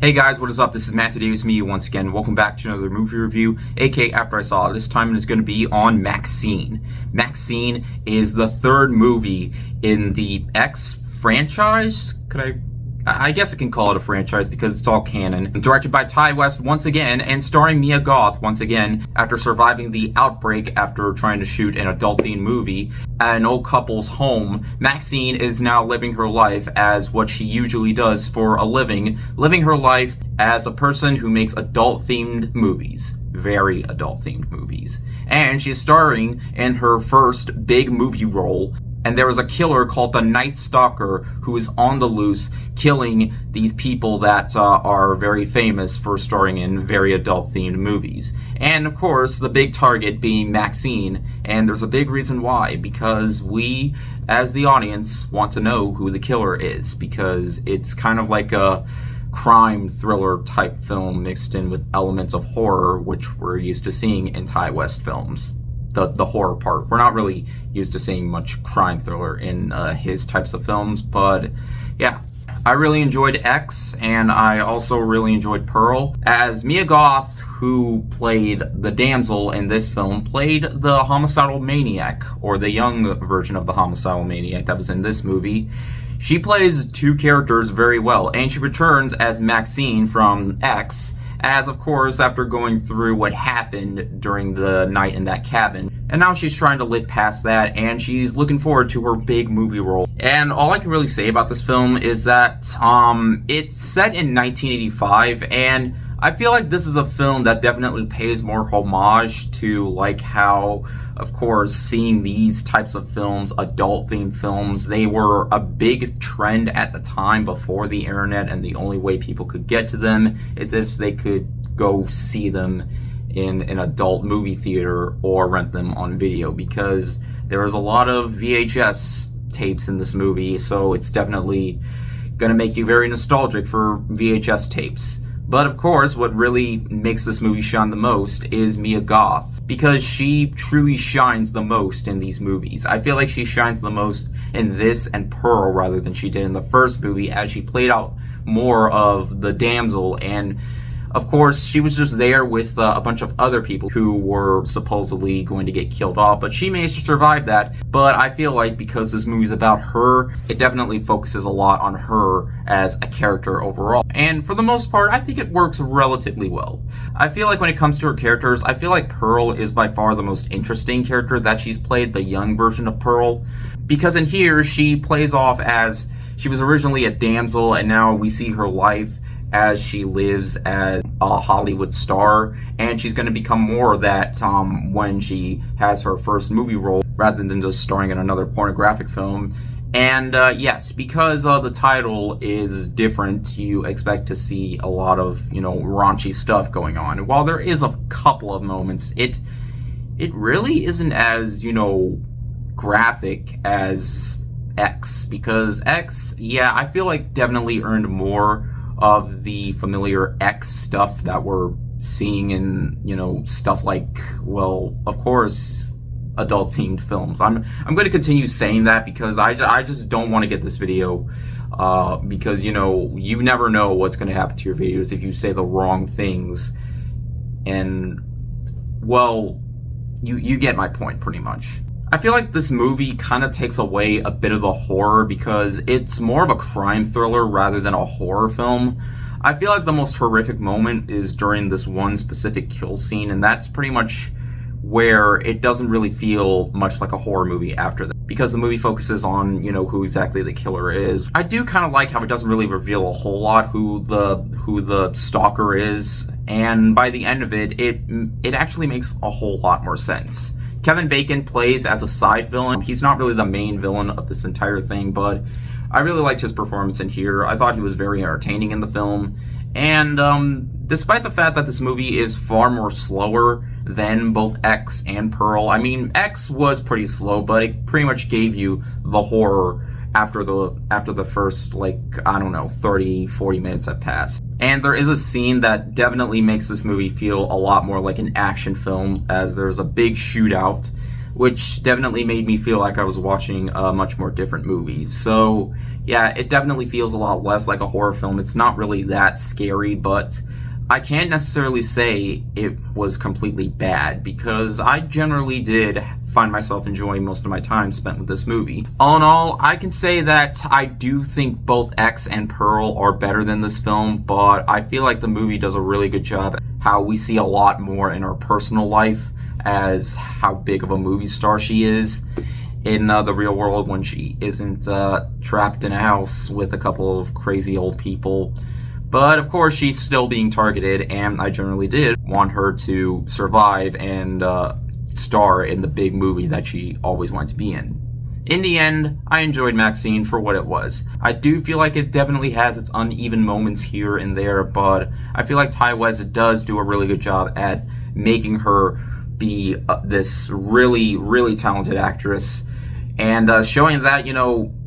Hey guys, what is up? This is Matt. Today with me once again. Welcome back to another movie review, aka After I Saw It. This time it is going to be on MaXXXine. MaXXXine is the third movie in the X franchise. I guess I can call it a franchise because it's all canon. Directed by Ty West once again, and starring Mia Goth once again after surviving the outbreak after trying to shoot an adult-themed movie at an old couple's home. MaXXXine is now living her life as what she usually does for a living her life as a person who makes adult-themed movies. Very adult-themed movies. And she's starring in her first big movie role. And there was a killer called the Night Stalker who is on the loose, killing these people that are very famous for starring in very adult-themed movies. And of course, the big target being MaXXXine. And there's a big reason why, because we, as the audience, want to know who the killer is, because it's kind of like a crime thriller type film mixed in with elements of horror, which we're used to seeing in Ty West films. The horror part. We're not really used to seeing much crime thriller in his types of films, but yeah. I really enjoyed X, and I also really enjoyed Pearl. As Mia Goth, who played the damsel in this film, played the homicidal maniac, or the young version of the homicidal maniac that was in this movie. She plays two characters very well, and she returns as MaXXXine from X, as of course after going through what happened during the night in that cabin. And now she's trying to live past that, and she's looking forward to her big movie role. And all I can really say about this film is that it's set in 1985, and I feel like this is a film that definitely pays more homage to like how, of course, seeing these types of films, adult-themed films, they were a big trend at the time before the internet, and the only way people could get to them is if they could go see them in an adult movie theater or rent them on video, because there was a lot of VHS tapes in this movie, so it's definitely gonna make you very nostalgic for VHS tapes. But of course, what really makes this movie shine the most is Mia Goth, because she truly shines the most in these movies. I feel like she shines the most in this and Pearl rather than she did in the first movie, as she played out more of the damsel, and of course, she was just there with a bunch of other people who were supposedly going to get killed off, but she managed to survive that. But I feel like because this movie's about her, it definitely focuses a lot on her as a character overall. And for the most part, I think it works relatively well. I feel like when it comes to her characters, I feel like Pearl is by far the most interesting character that she's played, the young version of Pearl. Because in here, she plays off as she was originally a damsel, and now we see her life as she lives as a Hollywood star, and she's going to become more of that when she has her first movie role rather than just starring in another pornographic film. And yes, because the title is different, you expect to see a lot of, raunchy stuff going on. And while there is a couple of moments, it really isn't as, graphic as X, because X, yeah, I feel like definitely earned more of the familiar X stuff that we're seeing in, stuff like, well, of course, adult-themed films. I'm going to continue saying that because I just don't want to get this video, because, you never know what's going to happen to your videos if you say the wrong things. And, well, you get my point pretty much. I feel like this movie kind of takes away a bit of the horror because it's more of a crime thriller rather than a horror film. I feel like the most horrific moment is during this one specific kill scene, and that's pretty much where it doesn't really feel much like a horror movie after that, because the movie focuses on, who exactly the killer is. I do kind of like how it doesn't really reveal a whole lot who the stalker is, and by the end of it, it actually makes a whole lot more sense. Kevin Bacon plays as a side villain. He's not really the main villain of this entire thing, but I really liked his performance in here. I thought he was very entertaining in the film. And despite the fact that this movie is far more slower than both X and Pearl, I mean, X was pretty slow, but it pretty much gave you the horror after the first, 30, 40 minutes have passed. And there is a scene that definitely makes this movie feel a lot more like an action film, as there's a big shootout, which definitely made me feel like I was watching a much more different movie. So, yeah, it definitely feels a lot less like a horror film. It's not really that scary, but I can't necessarily say it was completely bad, because I generally did find myself enjoying most of my time spent with this movie. All in all, I can say that I do think both X and Pearl are better than this film, but I feel like the movie does a really good job how we see a lot more in her personal life as how big of a movie star she is in the real world when she isn't trapped in a house with a couple of crazy old people. But of course, she's still being targeted, and I generally did want her to survive and star in the big movie that she always wanted to be in. In the end, I enjoyed MaXXXine for what it was. I do feel like it definitely has its uneven moments here and there, but I feel like Ty West does do a really good job at making her be this really, really talented actress, and showing that,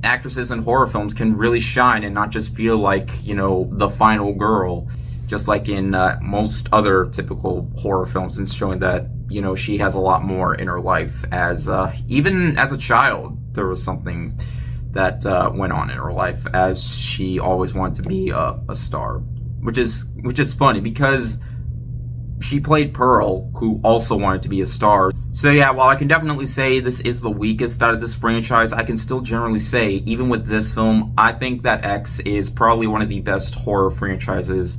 actresses in horror films can really shine and not just feel like, the final girl, just like in most other typical horror films, and showing that, she has a lot more in her life. As even as a child, there was something that went on in her life, as she always wanted to be a star, which is funny because she played Pearl, who also wanted to be a star. So yeah, while I can definitely say this is the weakest out of this franchise, I can still generally say, even with this film, I think that X is probably one of the best horror franchises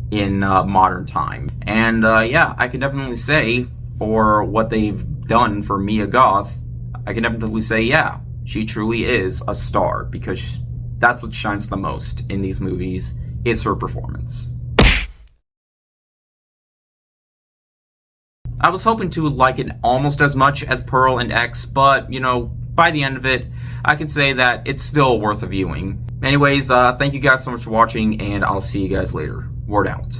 in modern time. And yeah, I can definitely say, for what they've done for Mia Goth, I can definitely say, yeah, she truly is a star, because that's what shines the most in these movies, is her performance. I was hoping to like it almost as much as Pearl and X, but, by the end of it, I can say that it's still worth a viewing. Anyways, thank you guys so much for watching, and I'll see you guys later. Word out.